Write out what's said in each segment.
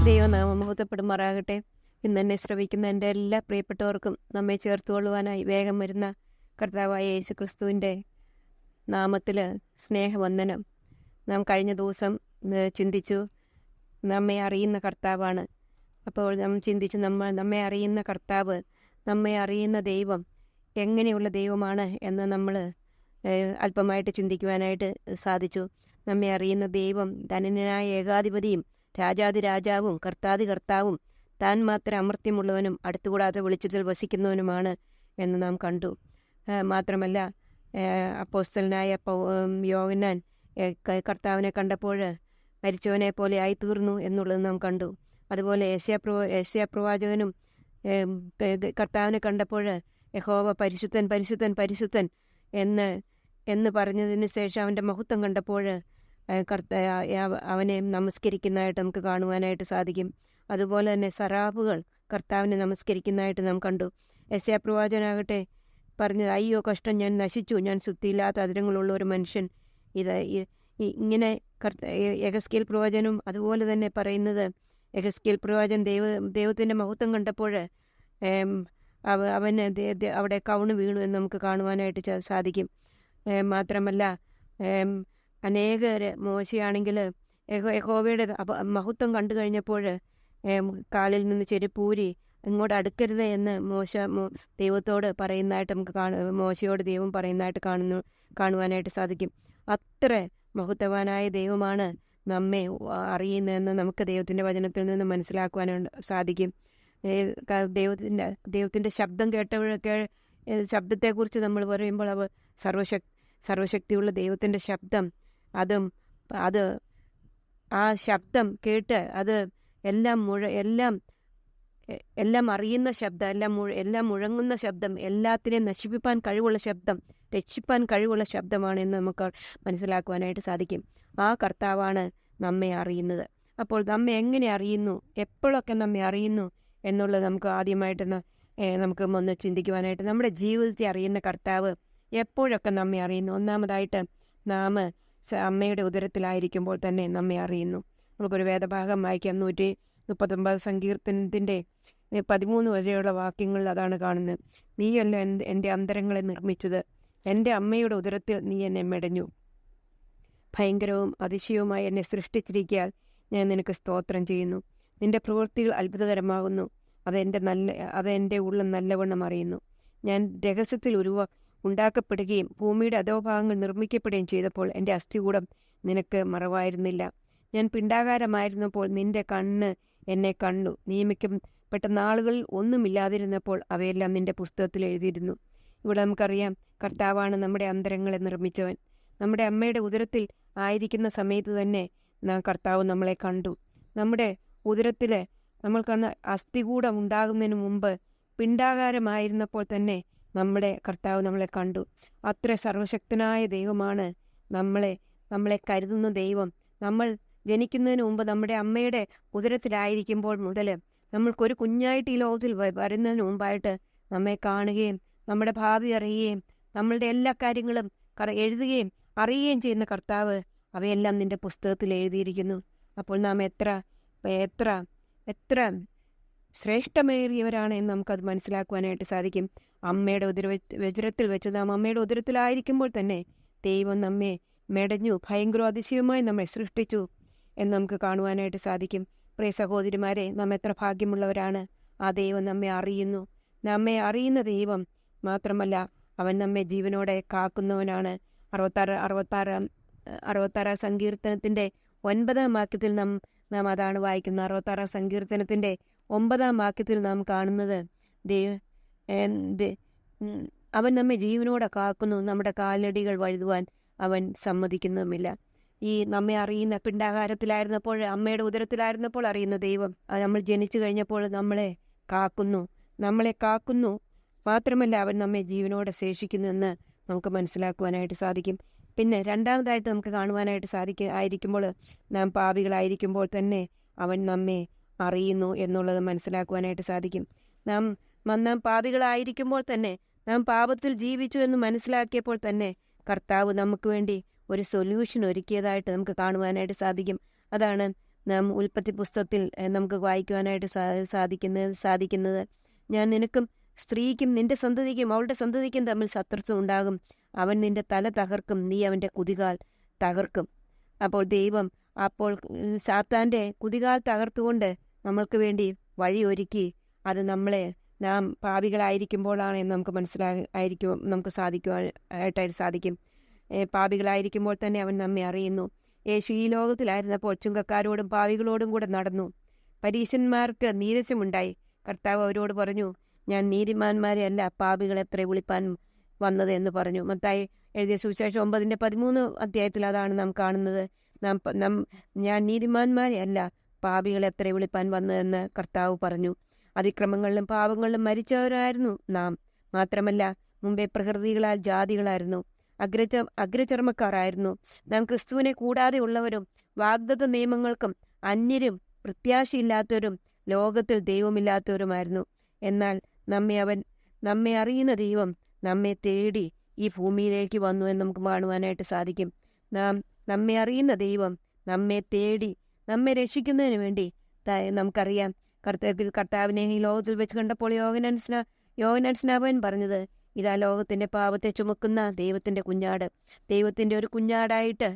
ദൈവനാമം മഹത്വപ്പെടുമാറാകട്ടെ. ഇന്ന് എന്നെ ശ്രവിക്കുന്ന എൻ്റെ എല്ലാ പ്രിയപ്പെട്ടവർക്കും നമ്മെ ചേർത്തുകൊള്ളുവാനായി വേഗം വരുന്ന കർത്താവായ യേശു ക്രിസ്തുവിൻ്റെ നാമത്തിൽ സ്നേഹവന്ദനം. നാം കഴിഞ്ഞ ദിവസം ചിന്തിച്ചു നമ്മെ അറിയുന്ന കർത്താവാണ്. അപ്പോൾ നാം ചിന്തിച്ചു നമ്മെ അറിയുന്ന കർത്താവ്, നമ്മെ അറിയുന്ന ദൈവം എങ്ങനെയുള്ള ദൈവമാണ് എന്ന് നമ്മൾ അല്പമായിട്ട് ചിന്തിക്കുവാനായിട്ട് സാധിച്ചു. നമ്മെ അറിയുന്ന ദൈവം ധനന്യനായ ഏകാധിപതിയും രാജാതിരാജാവും കർത്താവും താൻ മാത്രം അമർത്യമുള്ളവനും അടുത്തുകൂടാതെ വെളിച്ചത്തിൽ വസിക്കുന്നവനുമാണ് എന്ന് നാം കണ്ടു. മാത്രമല്ല അപ്പോസ്തലനായ യോഹന്നാൻ കർത്താവിനെ കണ്ടപ്പോൾ മരിച്ചവനെ പോലെ ആയിത്തീർന്നു എന്നുള്ളത് നാം കണ്ടു. അതുപോലെ യെശയ്യാ പ്രവാചകനും കർത്താവിനെ കണ്ടപ്പോൾ യഹോവ പരിശുദ്ധൻ പരിശുദ്ധൻ പരിശുദ്ധൻ എന്ന് പറഞ്ഞതിന് ശേഷം അവൻ്റെ മഹത്വം കണ്ടപ്പോൾ അവനെ നമസ്കരിക്കുന്നതായിട്ട് നമുക്ക് കാണുവാനായിട്ട് സാധിക്കും. അതുപോലെ തന്നെ സറാഫുകൾ കർത്താവിനെ നമസ്കരിക്കുന്നതായിട്ട് നാം കണ്ടു. യെശയ്യാ പ്രവാചകനാകട്ടെ പറഞ്ഞത്, അയ്യോ കഷ്ടം, ഞാൻ നശിച്ചു, ഞാൻ ശുദ്ധിയില്ലാത്ത അതിരങ്ങളുള്ള ഒരു മനുഷ്യൻ. ഇങ്ങനെ യെഹെസ്കേൽ പ്രവാചകനും അതുപോലെ തന്നെ പറയുന്നത്, യെഹെസ്കേൽ പ്രവാചകൻ ദൈവത്തിൻ്റെ മഹത്വം കണ്ടപ്പോൾ അവന് അവിടെ കവിണ് വീണു എന്ന് നമുക്ക് കാണുവാനായിട്ട് സാധിക്കും. മാത്രമല്ല അനേകർ മോശയാണെങ്കിൽ യഹോവയുടെ മഹത്വം കണ്ടു കഴിഞ്ഞപ്പോൾ കാലിൽ നിന്ന് ചെരുപ്പൂരി ഇങ്ങോട്ട് അടുക്കരുത് എന്ന് ദൈവത്തോട് പറയുന്നതായിട്ട് നമുക്ക് മോശയോട് ദൈവം പറയുന്നതായിട്ട് കാണുവാനായിട്ട് സാധിക്കും. അത്ര മഹത്വവാനായ ദൈവമാണ് നമ്മെ അറിയുന്നതെന്ന് നമുക്ക് ദൈവത്തിൻ്റെ വചനത്തിൽ നിന്ന് മനസ്സിലാക്കുവാനായിട്ട് സാധിക്കും. ദൈവത്തിൻ്റെ ശബ്ദം ശബ്ദത്തെക്കുറിച്ച് നമ്മൾ പറയുമ്പോൾ സർവശക്തിയുള്ള ദൈവത്തിൻ്റെ ശബ്ദം, അത് ആ ശബ്ദം കേട്ട് അത് എല്ലാം അറിയുന്ന ശബ്ദം, എല്ലാം മുഴങ്ങുന്ന ശബ്ദം, എല്ലാത്തിനെയും നശിപ്പിക്കാൻ കഴിവുള്ള ശബ്ദം, രക്ഷിപ്പാൻ കഴിവുള്ള ശബ്ദമാണ് എന്ന് നമുക്ക് മനസ്സിലാക്കുവാനായിട്ട് സാധിക്കും. ആ കർത്താവാണ് നമ്മെ അറിയുന്നത്. അപ്പോൾ നമ്മെ എങ്ങനെ അറിയുന്നു, എപ്പോഴൊക്കെ നമ്മെ അറിയുന്നു എന്നുള്ളത് നമുക്ക് ആദ്യമായിട്ട് നമുക്ക് ഒന്ന് ചിന്തിക്കുവാനായിട്ട്, നമ്മുടെ ജീവിതത്തെ അറിയുന്ന കർത്താവ് എപ്പോഴൊക്കെ നമ്മെ അറിയുന്നു. ഒന്നാമതായിട്ട് നാം അമ്മയുടെ ഉദരത്തിലായിരിക്കുമ്പോൾ തന്നെ നമ്മെ അറിയുന്നു. നമുക്കൊരു വേദഭാഗം വായിക്കാം. 139 സങ്കീർത്തനത്തിൻ്റെ 13 വരെയുള്ള വാക്യങ്ങളിൽ അതാണ് കാണുന്നത്. നീയല്ല എൻ്റെ അന്തരങ്ങളെ നിർമ്മിച്ചത്, എൻ്റെ അമ്മയുടെ ഉദരത്തിൽ നീ എന്നെ മെടഞ്ഞു. ഭയങ്കരവും അതിശയവുമായി എന്നെ സൃഷ്ടിച്ചിരിക്കാൻ ഞാൻ നിനക്ക് സ്തോത്രം ചെയ്യുന്നു. നിന്റെ പ്രവൃത്തികൾ അത്ഭുതകരമാകുന്നു. അതെൻ്റെ ഉള്ളം നല്ലവണ്ണം അറിയുന്നു. ഞാൻ രഹസ്യത്തിൽ ഉണ്ടാക്കപ്പെടുകയും ഭൂമിയുടെ അധോഭാഗങ്ങൾ നിർമ്മിക്കപ്പെടുകയും ചെയ്തപ്പോൾ എൻ്റെ അസ്ഥികൂടം നിനക്ക് മറവായിരുന്നില്ല. ഞാൻ പിണ്ടാകാരമായിരുന്നപ്പോൾ നിന്റെ കണ്ണ് എന്നെ കണ്ടു. നിയമിക്കപ്പെട്ട നാളുകളിൽ ഒന്നുമില്ലാതിരുന്നപ്പോൾ അവയെല്ലാം നിന്റെ പുസ്തകത്തിൽ എഴുതിയിരുന്നു. ഇവിടെ നമുക്കറിയാം, കർത്താവാണ് നമ്മുടെ അന്തരങ്ങളെ നിർമ്മിച്ചവൻ. നമ്മുടെ അമ്മയുടെ ഉദരത്തിൽ ആയിരിക്കുന്ന സമയത്ത് തന്നെ കർത്താവ് നമ്മളെ കണ്ടു. നമ്മുടെ ഉദരത്തിൽ നമ്മൾക്കന്ന് അസ്ഥികൂടം ഉണ്ടാകുന്നതിന് മുമ്പ് പിണ്ടാകാരമായിരുന്നപ്പോൾ തന്നെ നമ്മുടെ കർത്താവ് നമ്മളെ കണ്ടു. അത്ര സർവശക്തനായ ദൈവമാണ് നമ്മളെ കരുതുന്ന ദൈവം. നമ്മൾ ജനിക്കുന്നതിന് മുമ്പ് നമ്മുടെ അമ്മയുടെ ഉദരത്തിലായിരിക്കുമ്പോൾ മുതൽ നമ്മൾക്കൊരു കുഞ്ഞായിട്ട് ഈ ലോകത്തിൽ വരുന്നതിന് മുമ്പായിട്ട് നമ്മെ കാണുകയും നമ്മുടെ ഭാവി അറിയുകയും നമ്മളുടെ എല്ലാ കാര്യങ്ങളും എഴുതുകയും അറിയുകയും ചെയ്യുന്ന കർത്താവ് അവയെല്ലാം നിന്റെ പുസ്തകത്തിൽ എഴുതിയിരിക്കുന്നു. അപ്പോൾ നാം എത്ര എത്ര എത്ര ശ്രേഷ്ഠമേറിയവരാണ് എന്ന് നമുക്കത് മനസ്സിലാക്കുവാനായിട്ട് സാധിക്കും. അമ്മയുടെ ഉദരത്തിൽ വെച്ച് നാം അമ്മയുടെ ഉദരത്തിലായിരിക്കുമ്പോൾ തന്നെ ദൈവം നമ്മെ മെടഞ്ഞു, ഭയങ്കര അതിശയവുമായി നമ്മെ സൃഷ്ടിച്ചു എന്ന് നമുക്ക് കാണുവാനായിട്ട് സാധിക്കും. പ്രിയ സഹോദരിമാരെ, നാം എത്ര ഭാഗ്യമുള്ളവരാണ്. ആ ദൈവം നമ്മെ അറിയുന്നു. നമ്മെ അറിയുന്ന ദൈവം മാത്രമല്ല, അവൻ നമ്മെ ജീവനോടെ കാക്കുന്നവനാണ്. 66 സങ്കീർത്തനത്തിൻ്റെ 9 വാക്യത്തിൽ നാം അതാണ് വായിക്കുന്നത്. 66 സങ്കീർത്തനത്തിൻ്റെ 9 വാക്യത്തിൽ നാം കാണുന്നത്, അവൻ നമ്മെ ജീവനോടെ കാക്കുന്നു, നമ്മുടെ കാലടികൾ വഴുതുവാൻ അവൻ സമ്മതിക്കുന്നതുമില്ല. ഈ നമ്മെ അറിയുന്ന പിണ്ടാകാരത്തിലായിരുന്നപ്പോൾ, അമ്മയുടെ ഉദരത്തിലായിരുന്നപ്പോൾ അറിയുന്ന ദൈവം നമ്മൾ ജനിച്ചു കഴിഞ്ഞപ്പോൾ നമ്മളെ കാക്കുന്നു. മാത്രമല്ല അവൻ നമ്മെ ജീവനോടെ ശേഷിക്കുന്നു എന്ന് നമുക്ക് മനസ്സിലാക്കുവാനായിട്ട് സാധിക്കും. പിന്നെ രണ്ടാമതായിട്ട് നമുക്ക് കാണുവാനായിട്ട് ആയിരിക്കുമ്പോൾ, നാം പാപികളായിരിക്കുമ്പോൾ തന്നെ അവൻ നമ്മെ അറിയുന്നു എന്നുള്ളത് മനസ്സിലാക്കുവാനായിട്ട് സാധിക്കും. നാം പാപികളായിരിക്കുമ്പോൾ തന്നെ, നാം പാപത്തിൽ ജീവിച്ചു എന്ന് മനസ്സിലാക്കിയപ്പോൾ തന്നെ കർത്താവ് നമുക്ക് വേണ്ടി ഒരു സൊല്യൂഷൻ ഒരുക്കിയതായിട്ട് നമുക്ക് കാണുവാനായിട്ട് സാധിക്കും. അതാണ് നാം ഉൽപ്പത്തി പുസ്തകത്തിൽ നമുക്ക് വായിക്കുവാനായിട്ട് സാധിക്കുന്നത്, ഞാൻ നിനക്കും സ്ത്രീക്കും നിന്റെ സന്തതിക്കും അവളുടെ സന്തതിക്കും തമ്മിൽ ശത്രുത്വം ഉണ്ടാകും, അവൻ നിന്റെ തല തകർക്കും, നീ അവൻ്റെ കുതികാൽ തകർക്കും. അപ്പോൾ ദൈവം സാത്താൻ്റെ കുതികാൽ തകർത്തുകൊണ്ട് നമ്മൾക്ക് വേണ്ടി വഴി ഒരുക്കി. അത് നാം പാപികളായിരിക്കുമ്പോഴാണ് എന്ന് നമുക്ക് സാധിക്കുവാനായിട്ട് സാധിക്കും. പാപികളായിരിക്കുമ്പോൾ തന്നെ അവൻ നമ്മെ അറിയുന്നു. യേശു ഈ ലോകത്തിലായിരുന്നപ്പോൾ ചുങ്കക്കാരോടും പാപികളോടും കൂടെ നടന്നു. പരീശന്മാർക്ക് നീരസമുണ്ടായി. കർത്താവ് അവരോട് പറഞ്ഞു, ഞാൻ നീതിമാന്മാരെ അല്ല പാപികളെത്ര വിളിപ്പാൻ വന്നത് എന്ന് പറഞ്ഞു. മത്തായി എഴുതിയ സുവിശേഷം 9:13 അതാണ് നാം കാണുന്നത്. ഞാൻ നീതിമാന്മാരെ അല്ല പാപികളെത്ര വിളിപ്പാൻ വന്നതെന്ന് കർത്താവ് പറഞ്ഞു. അതിക്രമങ്ങളിലും പാപങ്ങളിലും മരിച്ചവരായിരുന്നു നാം. മാത്രമല്ല മുമ്പേ പ്രകൃതികളാൽ ജാതികളായിരുന്നു, അഗ്രചർമ്മക്കാരായിരുന്നു. നാം ക്രിസ്തുവിനെ കൂടാതെ ഉള്ളവരും വാഗ്ദത്ത നിയമങ്ങൾക്കും അന്യരും പ്രത്യാശയില്ലാത്തവരും ലോകത്തിൽ ദൈവമില്ലാത്തവരുമായിരുന്നു. എന്നാൽ നമ്മെ അറിയുന്ന ദൈവം നമ്മെ തേടി ഈ ഭൂമിയിലേക്ക് വന്നു എന്ന് നമുക്ക് കാണുവാനായിട്ട് സാധിക്കും. നമ്മെ അറിയുന്ന ദൈവം നമ്മെ തേടി നമ്മെ രക്ഷിക്കുന്നതിന് വേണ്ടി നമുക്കറിയാം. കർത്താവിനെ ഈ ലോകത്തിൽ വെച്ച് കണ്ടപ്പോൾ യോഹന്നാൻ സ്നാപകൻ പറഞ്ഞത്, ഇതാ ലോകത്തിന്റെ പാപത്തെ ചുമക്കുന്ന ദൈവത്തിന്റെ കുഞ്ഞാട്. ദൈവത്തിന്റെ ഒരു കുഞ്ഞാടായിട്ട്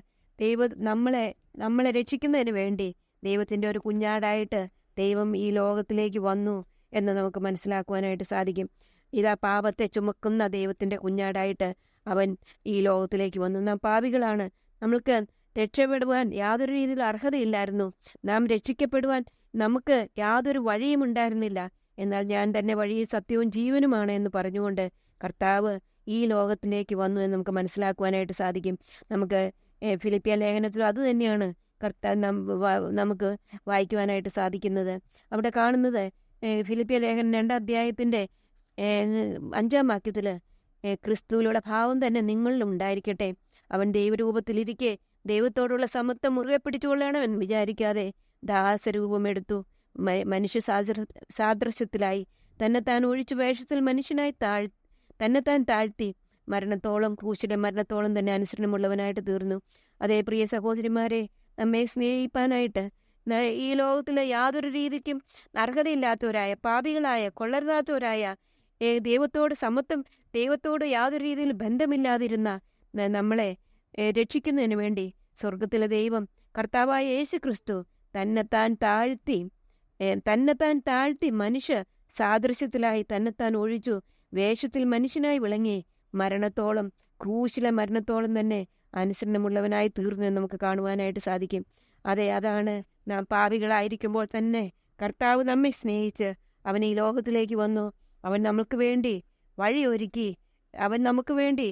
നമ്മളെ രക്ഷിക്കുന്നതിന് വേണ്ടി ദൈവത്തിന്റെ ഒരു കുഞ്ഞാടായിട്ട് ദൈവം ഈ ലോകത്തിലേക്ക് വന്നു എന്ന് നമുക്ക് മനസ്സിലാക്കുവാനായിട്ട് സാധിക്കും. ഇതാ പാപത്തെ ചുമക്കുന്ന ദൈവത്തിന്റെ കുഞ്ഞാടായിട്ട് അവൻ ഈ ലോകത്തിലേക്ക് വന്നു. നാം പാപികളാണ്. നമ്മൾക്ക് രക്ഷപ്പെടുവാൻ യാതൊരു രീതിയിൽ അർഹതയില്ലായിരുന്നു. നാം രക്ഷിക്കപ്പെടുവാൻ നമുക്ക് യാതൊരു വഴിയും ഉണ്ടായിരുന്നില്ല. എന്നാൽ ഞാൻ തന്നെ വഴിയും സത്യവും ജീവനുമാണ് എന്ന് പറഞ്ഞുകൊണ്ട് കർത്താവ് ഈ ലോകത്തിലേക്ക് വന്നു എന്ന് നമുക്ക് മനസ്സിലാക്കുവാനായിട്ട് സാധിക്കും. നമുക്ക് ഫിലിപ്പിയ ലേഖനത്തിൽ അത് തന്നെയാണ് നമുക്ക് വായിക്കുവാനായിട്ട് സാധിക്കുന്നത്. അവിടെ കാണുന്നത് ഫിലിപ്പിയ ലേഖനം 2 അധ്യായത്തിൻ്റെ 5-ാം വാക്യത്തിൽ, ക്രിസ്തുവിലുള്ള ഭാവം തന്നെ നിങ്ങളിലും ഉണ്ടായിരിക്കട്ടെ. അവൻ ദൈവരൂപത്തിലിരിക്കെ ദൈവത്തോടുള്ള സമത്വം മുറുകെ പിടിച്ചുകൊള്ളണമെന്ന് വിചാരിക്കാതെ ദാസരൂപമെടുത്തു, മനുഷ്യ സാദൃശ്യത്തിലായി തന്നെത്താൻ ഒഴിച്ചു വേഷത്തിൽ മനുഷ്യനായി തന്നെത്താൻ താഴ്ത്തി ക്രൂശിലെ മരണത്തോളം തന്നെ അനുസരണമുള്ളവനായിട്ട് തീർന്നു. അതേ പ്രിയ സഹോദരിമാരെ, നമ്മെ സ്നേഹിപ്പാനായിട്ട് ഈ ലോകത്തിലെ യാതൊരു രീതിക്കും അർഹതയില്ലാത്തവരായ, പാപികളായ, കൊള്ളരുതാത്തവരായ, ദൈവത്തോട് യാതൊരു രീതിയിൽ ബന്ധമില്ലാതിരുന്ന നമ്മളെ രക്ഷിക്കുന്നതിന് വേണ്ടി സ്വർഗത്തിലെ ദൈവം കർത്താവായ യേശു ക്രിസ്തു തന്നെത്താൻ താഴ്ത്തി മനുഷ്യ സാദൃശ്യത്തിലായി തന്നെത്താൻ ഒഴിച്ചു വേഷത്തിൽ മനുഷ്യനായി വിളങ്ങി ക്രൂശിലെ മരണത്തോളം തന്നെ അനുസരണമുള്ളവനായി തീർന്നു എന്ന് നമുക്ക് കാണുവാനായിട്ട് സാധിക്കും. അതാണ് നാം പാപികളായിരിക്കുമ്പോൾ തന്നെ കർത്താവ് നമ്മെ സ്നേഹിച്ച് അവൻ ഈ ലോകത്തിലേക്ക് വന്നു. അവൻ നമുക്ക് വേണ്ടി വഴിയൊരുക്കി. അവൻ നമുക്ക് വേണ്ടി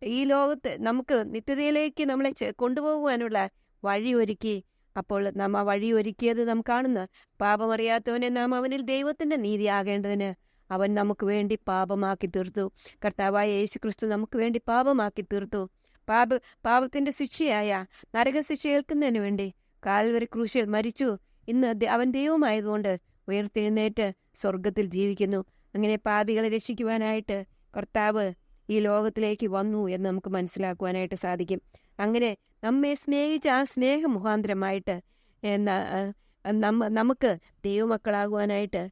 ഈ ലോകത്ത് നമുക്ക് നിത്യതയിലേക്ക് നമ്മളെ കൊണ്ടുപോകുവാനുള്ള വഴിയൊരുക്കി. അപ്പോൾ നാം ആ വഴിയൊരുക്കിയത് നാം കാണുന്ന, പാപമറിയാത്തവനെ നാം അവനിൽ ദൈവത്തിന്റെ നീതിയാകേണ്ടതിന് അവൻ നമുക്ക് വേണ്ടി പാപമാക്കി തീർത്തു. കർത്താവായ യേശു ക്രിസ്തു നമുക്ക് വേണ്ടി പാപമാക്കി തീർത്തു. പാപത്തിന്റെ ശിക്ഷയായ നരകശിക്ഷ ഏൽക്കുന്നതിന് വേണ്ടി കാൽവരി ക്രൂശിൽ മരിച്ചു. ഇന്ന് അവൻ ദൈവമായതുകൊണ്ട് ഉയർത്തെഴുന്നേറ്റ് സ്വർഗത്തിൽ ജീവിക്കുന്നു. അങ്ങനെ പാപികളെ രക്ഷിക്കുവാനായിട്ട് കർത്താവ് ഈ ലോകത്തിലേക്ക് വന്നു എന്ന് നമുക്ക് മനസ്സിലാക്കുവാനായിട്ട് സാധിക്കും. അങ്ങനെ നമ്മെ സ്നേഹിച്ച ആ സ്നേഹമുഖാന്തരമായിട്ട് നമുക്ക് ദൈവമക്കളാകുവാനായിട്ട്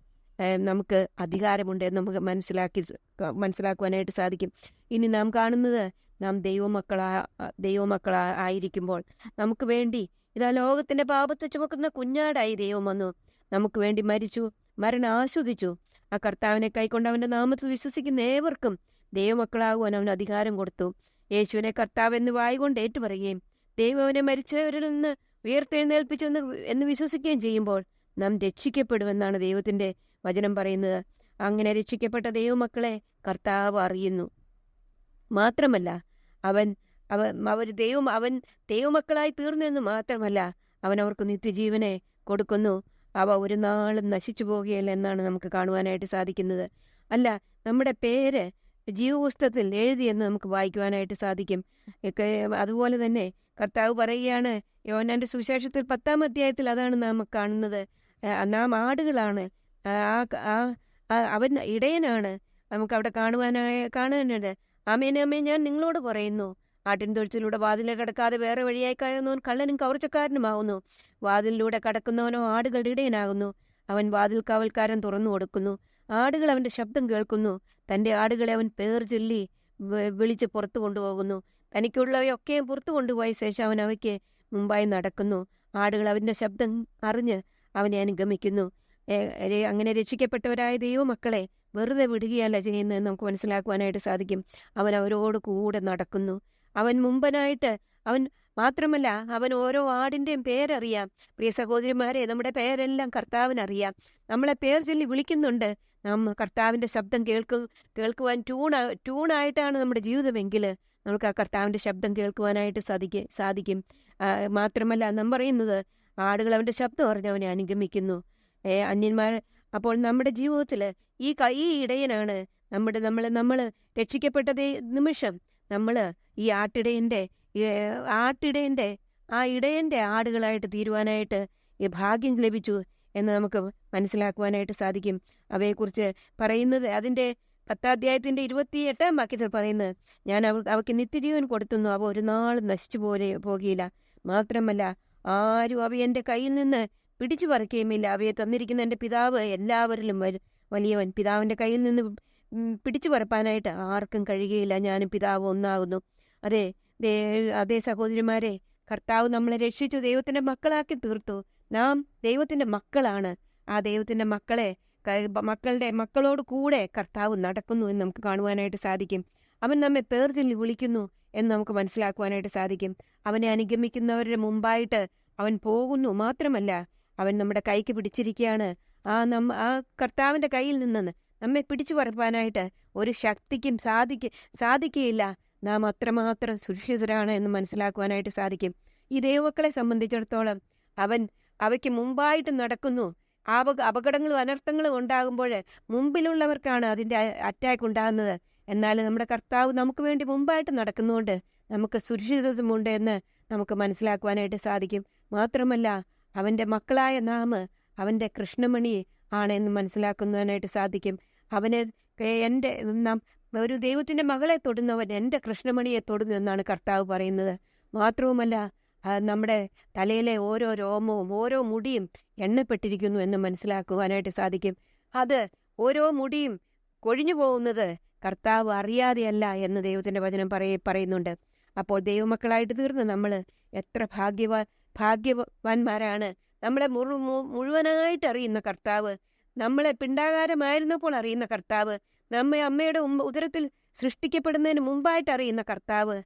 നമുക്ക് അധികാരമുണ്ട് എന്ന് നമുക്ക് മനസ്സിലാക്കുവാനായിട്ട് സാധിക്കും. ഇനി നാം കാണുന്നത്, നാം ദൈവമക്കളായിരിക്കുമ്പോൾ നമുക്ക് വേണ്ടി ഇതാ ലോകത്തിന്റെ പാപത്തെ ചുമക്കുന്ന കുഞ്ഞാടായി ദൈവം വന്നു. നമുക്ക് വേണ്ടി മരിച്ചു, മരണം ആസ്വദിച്ചു. ആ കർത്താവിനെ കൈക്കൊണ്ട് അവന്റെ നാമത്തിൽ വിശ്വസിക്കുന്ന ഏവർക്കും ദൈവമക്കളാകുവാൻ അവന് അധികാരം കൊടുത്തു. യേശുവിനെ കർത്താവ് എന്ന് വായികൊണ്ട് ഏറ്റുപറയുകയും ദൈവം അവനെ മരിച്ചവരിൽ നിന്ന് ഉയർത്തെഴുന്നേൽപ്പിച്ചു എന്ന് വിശ്വസിക്കുകയും ചെയ്യുമ്പോൾ നാം രക്ഷിക്കപ്പെടുമെന്നാണ് ദൈവത്തിന്റെ വചനം പറയുന്നത്. അങ്ങനെ രക്ഷിക്കപ്പെട്ട ദൈവമക്കളെ കർത്താവ് അറിയുന്നു. മാത്രമല്ല അവൻ ദൈവമക്കളായി തീർന്നു എന്ന് മാത്രമല്ല, അവൻ അവർക്ക് നിത്യജീവനെ കൊടുക്കുന്നു. അവ ഒരു നാളും നശിച്ചു പോകുകയില്ല എന്നാണ് നമുക്ക് കാണുവാനായിട്ട് സാധിക്കുന്നത്. അല്ല, നമ്മുടെ പേര് ജീവപുസ്തകത്തിൽ എഴുതിയെന്ന് നമുക്ക് വായിക്കുവാനായിട്ട് സാധിക്കും. അതുപോലെ തന്നെ കർത്താവ് പറയുകയാണ് യോഹന്നാന്റെ സുവിശേഷത്തിൽ 10-ാം അധ്യായത്തിൽ, അതാണ് നാം കാണുന്നത്. നാം ആടുകളാണ്, അവൻ ഇടയനാണ്. നമുക്ക് അവിടെ കാണാനുണ്ട്. ആമേൻ ആമേൻ, ഞാൻ നിങ്ങളോട് പറയുന്നു, ആട്ടിൻ തൊഴുത്തിലൂടെ വാതിലെ കടക്കാതെ വേറെ വഴിയായി കയറുന്നവൻ കള്ളനും കവർച്ചക്കാരനുമാകുന്നു. വാതിലിലൂടെ കടക്കുന്നവനോ ആടുകളുടെ ഇടയനാകുന്നു. അവൻ വാതിൽ കാവൽക്കാരൻ തുറന്നു കൊടുക്കുന്നു. ആടുകൾ അവന്റെ ശബ്ദം കേൾക്കുന്നു. തന്റെ ആടുകളെ അവൻ പേർ ചൊല്ലി വിളിച്ച് പുറത്തു കൊണ്ടുപോകുന്നു. തനിക്കുള്ളവയൊക്കെയും പുറത്തു കൊണ്ടുപോയ ശേഷം അവൻ അവയ്ക്ക് മുമ്പായി നടക്കുന്നു. ആടുകൾ അവന്റെ ശബ്ദം അറിഞ്ഞ് അവനെ അനുഗമിക്കുന്നു. അങ്ങനെ രക്ഷിക്കപ്പെട്ടവരായ ദൈവമക്കളെ വെറുതെ വിടുകയല്ല ചെയ്യുന്നതെന്ന് നമുക്ക് മനസ്സിലാക്കുവാനായിട്ട് സാധിക്കും. അവൻ അവരോട് കൂടെ നടക്കുന്നു. അവൻ മുമ്പനായിട്ട് അവൻ മാത്രമല്ല, അവൻ ഓരോ ആടിൻ്റെയും പേരറിയാം. പ്രിയ സഹോദരിമാരെ, നമ്മുടെ പേരെല്ലാം കർത്താവിനറിയാം. നമ്മളെ പേർ ചൊല്ലി വിളിക്കുന്നുണ്ട്. കർത്താവിൻ്റെ ശബ്ദം കേൾക്കുവാൻ ട്യൂണായിട്ടാണ് നമ്മുടെ ജീവിതമെങ്കിൽ നമുക്ക് ആ കർത്താവിൻ്റെ ശബ്ദം കേൾക്കുവാനായിട്ട് സാധിക്കും. മാത്രമല്ല, നാം പറയുന്നത് ആടുകൾ അവൻ്റെ ശബ്ദം അറിഞ്ഞ് അവനെ അനുഗമിക്കുന്നു. അന്യന്മാർ അപ്പോൾ നമ്മുടെ ജീവിതത്തിൽ ഈ ഇടയനാണ് നമ്മൾ രക്ഷിക്കപ്പെട്ട നിമിഷം നമ്മൾ ഈ ആട്ടിടയൻ്റെ ആ ഇടയൻ്റെ ആടുകളായിട്ട് തീരുവാനായിട്ട് ഈ ഭാഗ്യം ലഭിച്ചു എന്ന് നമുക്ക് മനസ്സിലാക്കുവാനായിട്ട് സാധിക്കും. അവയെക്കുറിച്ച് പറയുന്നത് അതിൻ്റെ 10-ാം അധ്യായത്തിൻ്റെ 28-ാം വാക്യത്തിൽ പറയുന്നത്, ഞാൻ അവയ്ക്ക് നിത്യജീവൻ കൊടുത്തുന്നു, അവ ഒരു നാൾ നശിച്ചു പോകില്ല. മാത്രമല്ല, ആരും അവ എൻ്റെ കയ്യിൽ നിന്ന് പിടിച്ചു പറിക്കുകയുമില്ല. അവയെ തന്നിരിക്കുന്ന എൻ്റെ പിതാവ് എല്ലാവരിലും വലിയവൻ. പിതാവിൻ്റെ കയ്യിൽ നിന്ന് പിടിച്ചു പറപ്പാനായിട്ട് ആർക്കും കഴിയുകയില്ല. ഞാനും പിതാവ് ഒന്നാകുന്നു. അതേ സഹോദരിമാരെ, കർത്താവ് നമ്മളെ രക്ഷിച്ചു ദൈവത്തിൻ്റെ മക്കളാക്കി തീർത്തു. നാം ദൈവത്തിൻ്റെ മക്കളാണ്. ആ ദൈവത്തിൻ്റെ മക്കളോട് കൂടെ കർത്താവ് നടക്കുന്നു എന്ന് നമുക്ക് കാണുവാനായിട്ട് സാധിക്കും. അവൻ നമ്മെ പേർ ചൊല്ലി വിളിക്കുന്നു എന്ന് നമുക്ക് മനസ്സിലാക്കുവാനായിട്ട് സാധിക്കും. അവനെ അനുഗമിക്കുന്നവരുടെ മുമ്പായിട്ട് അവൻ പോകുന്നു. മാത്രമല്ല, അവൻ നമ്മുടെ കൈക്ക് പിടിച്ചിരിക്കുകയാണ്. ആ കർത്താവിൻ്റെ കയ്യിൽ നിന്ന് നമ്മെ പിടിച്ചു പറപ്പാനായിട്ട് ഒരു ശക്തിക്കും സാധിക്കുകയില്ല. നാം അത്രമാത്രം സുരക്ഷിതരാണ് എന്ന് മനസ്സിലാക്കുവാനായിട്ട് സാധിക്കും. ഈ ദൈവമക്കളെ സംബന്ധിച്ചിടത്തോളം അവൻ അവയ്ക്ക് മുമ്പായിട്ട് നടക്കുന്നു. അപകടങ്ങളും അനർത്ഥങ്ങളും ഉണ്ടാകുമ്പോൾ മുമ്പിലുള്ളവർക്കാണ് അതിൻ്റെ അറ്റാക്ക് ഉണ്ടാകുന്നത്. എന്നാൽ നമ്മുടെ കർത്താവ് നമുക്ക് വേണ്ടി മുമ്പായിട്ട് നടക്കുന്നതുകൊണ്ട് നമുക്ക് സുരക്ഷിതത്വമുണ്ട് എന്ന് നമുക്ക് മനസ്സിലാക്കുവാനായിട്ട് സാധിക്കും. മാത്രമല്ല, അവൻ്റെ മക്കളായ നാം അവൻ്റെ കൃഷ്ണമണി ആണെന്ന് മനസ്സിലാക്കുവാനായിട്ട് സാധിക്കും. ഒരു ദൈവത്തിൻ്റെ മകളെ തൊടുന്നവൻ എൻ്റെ കൃഷ്ണമണിയെ തൊടുന്നു എന്നാണ് കർത്താവ് പറയുന്നത്. മാത്രവുമല്ല, നമ്മുടെ തലയിലെ ഓരോ രോമവും ഓരോ മുടിയും എണ്ണപ്പെട്ടിരിക്കുന്നു എന്ന് മനസ്സിലാക്കുവാനായിട്ട് സാധിക്കും. അത് ഓരോ മുടിയും കൊഴിഞ്ഞു പോകുന്നത് കർത്താവ് അറിയാതെയല്ല എന്ന് ദൈവത്തിൻ്റെ വചനം പറയുന്നുണ്ട്. അപ്പോൾ ദൈവമക്കളായിട്ട് തീർന്ന് നമ്മൾ എത്ര ഭാഗ്യവാന്മാരാണ്. നമ്മളെ മുഴുവനായിട്ട് അറിയുന്ന കർത്താവ്, നമ്മളെ പിണ്ടാകാരമായിരുന്നപ്പോൾ അറിയുന്ന കർത്താവ്, നമ്മെ അമ്മയുടെ ഉദരത്തിൽ സൃഷ്ടിക്കപ്പെടുന്നതിന് മുമ്പായിട്ട് അറിയുന്ന കർത്താവ്,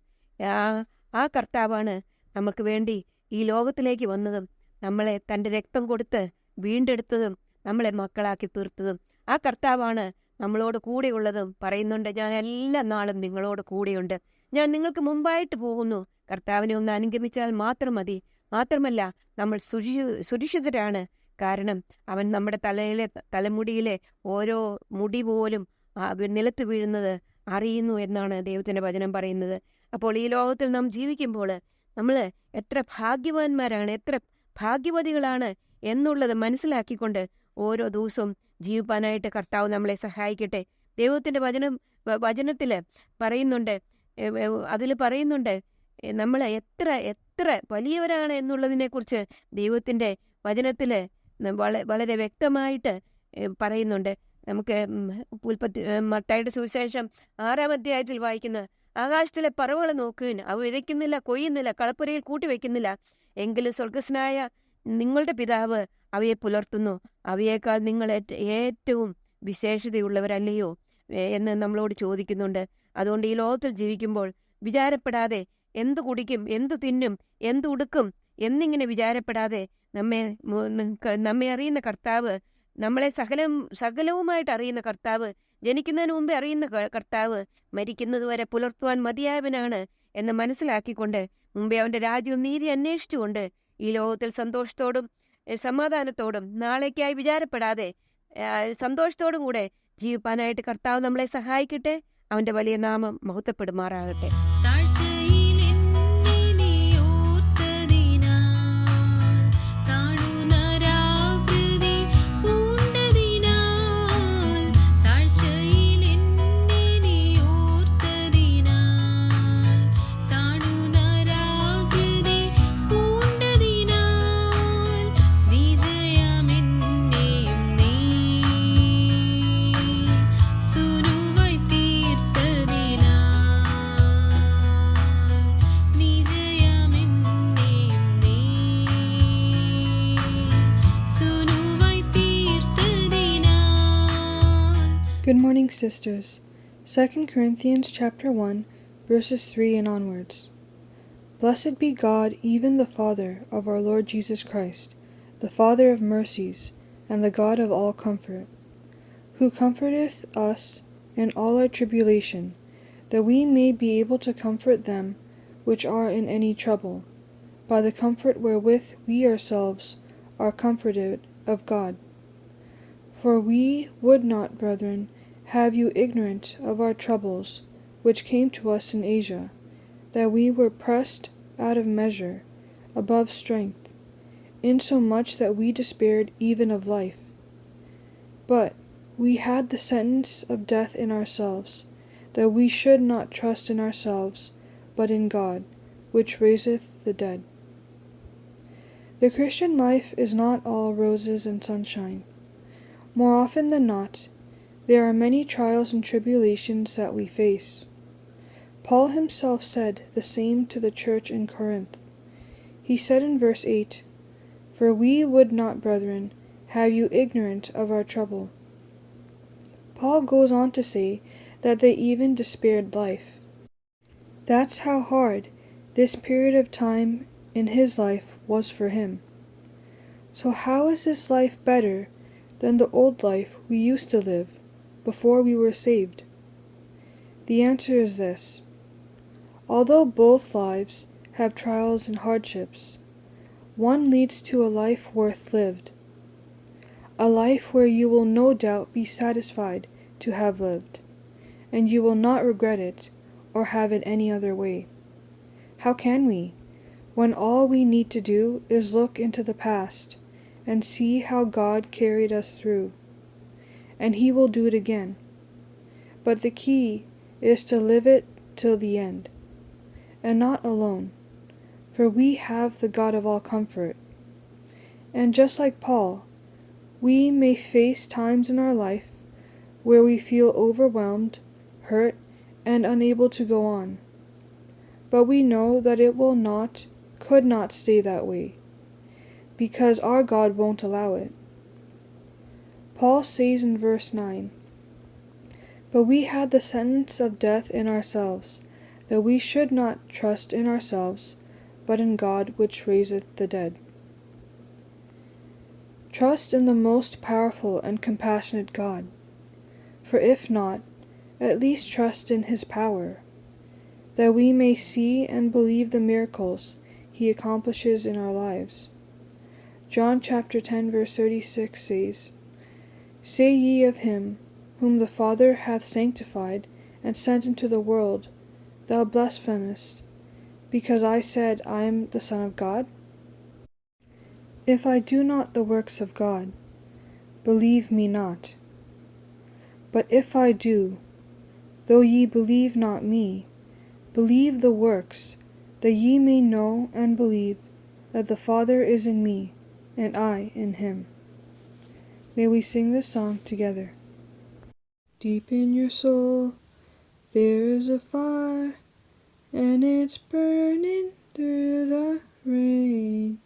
ആ കർത്താവാണ് നമുക്ക് വേണ്ടി ഈ ലോകത്തിലേക്ക് വന്നതും നമ്മളെ തൻ്റെ രക്തം കൊടുത്ത് വീണ്ടെടുത്തതും നമ്മളെ മക്കളാക്കി തീർത്തതും. ആ കർത്താവാണ് നമ്മളോട് കൂടെയുള്ളതും. പറയുന്നുണ്ട്, ഞാൻ എല്ലാ നാളും നിങ്ങളോട് കൂടെയുണ്ട്, ഞാൻ നിങ്ങൾക്ക് മുമ്പായിട്ട് പോകുന്നു. കർത്താവിനെ ഒന്ന് അനുഗമിച്ചാൽ മാത്രം മതി. മാത്രമല്ല, നമ്മൾ സുരക്ഷിതരാണ്. കാരണം അവൻ നമ്മുടെ തലമുടിയിലെ ഓരോ മുടി പോലും നിലത്ത് വീഴുന്നത് അറിയുന്നു എന്നാണ് ദൈവത്തിൻ്റെ വചനം പറയുന്നത്. അപ്പോൾ ഈ ലോകത്തിൽ നാം ജീവിക്കുമ്പോൾ നമ്മൾ എത്ര ഭാഗ്യവാന്മാരാണ്, എത്ര ഭാഗ്യവതികളാണ് എന്നുള്ളത് മനസ്സിലാക്കിക്കൊണ്ട് ഓരോ ദിവസവും ജീവിപ്പാനായിട്ട് കർത്താവ് നമ്മളെ സഹായിക്കട്ടെ. ദൈവത്തിൻ്റെ വചനത്തിൽ പറയുന്നുണ്ട്, അതിൽ പറയുന്നുണ്ട് നമ്മൾ എത്ര വലിയവരാണ് എന്നുള്ളതിനെക്കുറിച്ച് ദൈവത്തിൻ്റെ വചനത്തിൽ വളരെ വ്യക്തമായിട്ട് പറയുന്നുണ്ട്. നമുക്ക് മത്തായിയുടെ സുവിശേഷം 6-ാം അധ്യായത്തിൽ വായിക്കുന്ന, ആകാശത്തിലെ പറവകളെ നോക്കുവിൻ, അവ വിതയ്ക്കുന്നില്ല, കൊയ്യുന്നില്ല, കളപ്പുരയിൽ കൂട്ടിവെക്കുന്നില്ല, എങ്കിലും സ്വർഗസ്നായ നിങ്ങളുടെ പിതാവ് അവയെ പുലർത്തുന്നു. അവയേക്കാൾ നിങ്ങൾ ഏറ്റവും വിശേഷതയുള്ളവരല്ലയോ എന്ന് നമ്മളോട് ചോദിക്കുന്നുണ്ട്. അതുകൊണ്ട് ഈ ലോകത്തിൽ ജീവിക്കുമ്പോൾ വിചാരപ്പെടാതെ എന്തു കുടിക്കും, എന്തു തിന്നും, എന്തു ഉടുക്കും എന്നിങ്ങനെ വിചാരപ്പെടാതെ നമ്മെ അറിയുന്ന കർത്താവ്, നമ്മളെ സകലവുമായിട്ട് അറിയുന്ന കർത്താവ്, ജനിക്കുന്നതിന് മുമ്പേ അറിയുന്ന കർത്താവ്, മരിക്കുന്നതുവരെ പുലർത്തുവാൻ മതിയായവനാണ് എന്ന് മനസ്സിലാക്കിക്കൊണ്ട് മുമ്പേ അവൻ്റെ രാജ്യവും നീതി അന്വേഷിച്ചുകൊണ്ട് ഈ ലോകത്തിൽ സന്തോഷത്തോടും സമാധാനത്തോടും നാളേക്കായി വിചാരപ്പെടാതെ സന്തോഷത്തോടും കൂടെ ജീവിപ്പാനായിട്ട് കർത്താവ് നമ്മളെ സഹായിക്കട്ടെ. അവൻ്റെ വലിയ നാമം മഹത്വപ്പെടുമാറാകട്ടെ. Good morning, sisters. 2 Corinthians chapter 1, verses 3 and onwards. Blessed be God, even the Father of our Lord Jesus Christ, the Father of mercies, and the God of all comfort, who comforteth us in all our tribulation, that we may be able to comfort them which are in any trouble, by the comfort wherewith we ourselves are comforted of God. For we would not, brethren, have you ignorant of our troubles, which came to us in Asia, that we were pressed out of measure, above strength, insomuch that we despaired even of life. But we had the sentence of death in ourselves, that we should not trust in ourselves, but in God, which raiseth the dead. The Christian life is not all roses and sunshine. More often than not, there are many trials and tribulations that we face. Paul himself said the same to the church in Corinth. He said in verse 8, "For we would not, brethren, have you ignorant of our trouble." Paul goes on to say that they even despaired life. That's how hard this period of time in his life was for him. So how is this life better than the old life we used to live before we were saved? The answer is this. Although both lives have trials and hardships, one leads to a life worth lived, a life where you will no doubt be satisfied to have lived, and you will not regret it or have it any other way. How can we, when all we need to do is look into the past and see how God carried us through, and He will do it again. But the key is to live it till the end, and not alone, for we have the God of all comfort. And just like Paul, we may face times in our life where we feel overwhelmed, hurt, and unable to go on. But we know that it will not, could not stay that way, because our God won't allow it. Paul says in verse 9, "But we had the sentence of death in ourselves, that we should not trust in ourselves, but in God which raiseth the dead." Trust in the most powerful and compassionate God, for if not, at least trust in His power, that we may see and believe the miracles He accomplishes in our lives. John chapter 10 verse 36 says, "Say ye of him, whom the Father hath sanctified and sent into the world, thou blasphemest, because I said, I am the Son of God? If I do not the works of God, believe me not. But if I do, though ye believe not me, believe the works, that ye may know and believe that the Father is in me, and I in him." May we sing this song together. Deep in your soul there is a fire, and it's burning through the rain.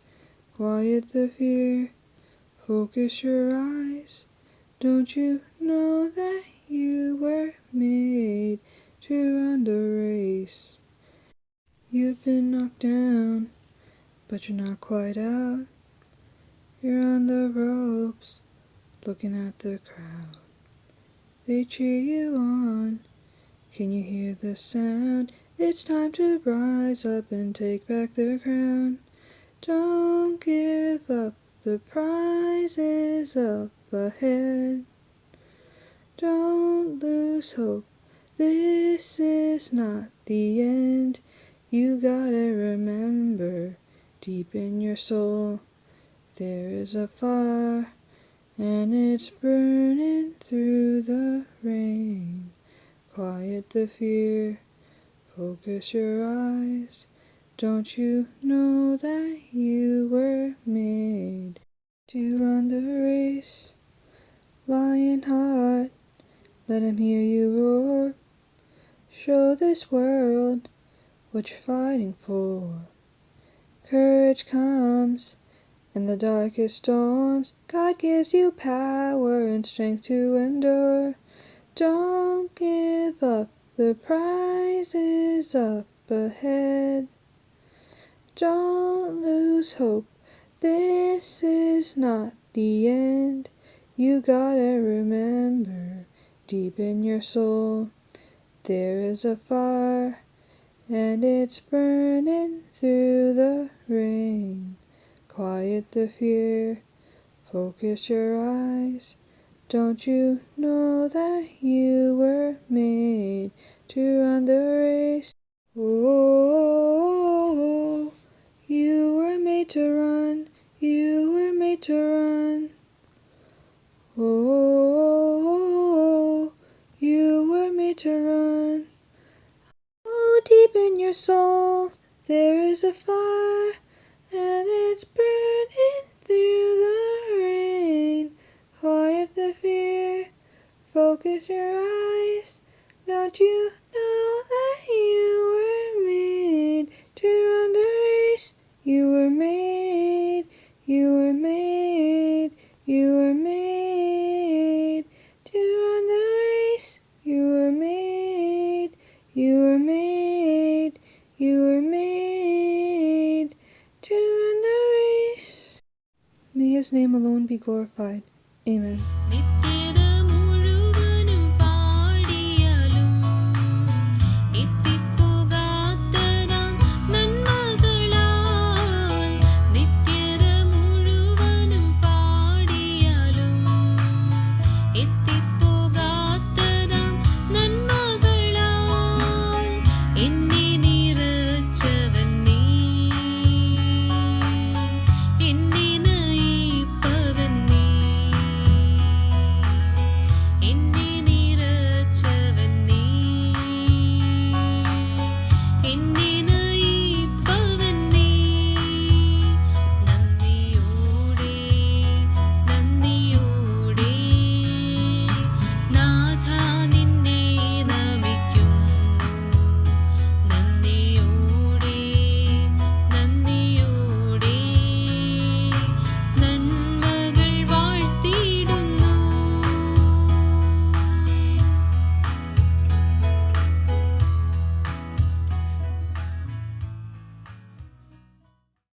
Quiet the fear, focus your eyes. Don't you know that you were made to run the race? You've been knocked down, but you're not quite out. You're on the ropes, looking at the crowd. They cheer you on. Can you hear the sound? It's time to rise up and take back the crown. Don't give up, the prize is up ahead. Don't lose hope, this is not the end. You gotta remember, deep in your soul, there is a fire, and it's burning through the rain. Quiet the fear, focus your eyes. Don't you know that you were made to run the race? Lion heart, let him hear you roar. Show this world what you're fighting for. Courage comes in the darkest storms. God gives you power and strength to endure. Don't give up, the prize is up ahead. Don't lose hope, this is not the end. You gotta remember, deep in your soul, there is a fire, and it's burning through the rain. Quiet the fear, focus your eyes. Don't you know that you were made to run the race? Oh, you were made to run, you were made to run. Oh, you were made to run. Oh, deep in your soul, there is a fire, and it's burning through the rain. Quiet the fear, focus your eyes. Don't you know that you were made to run the race? You were made, you were made, you were made to run the race. You were made, you were made, you were made to run the race. May His name alone be glorified. Amen.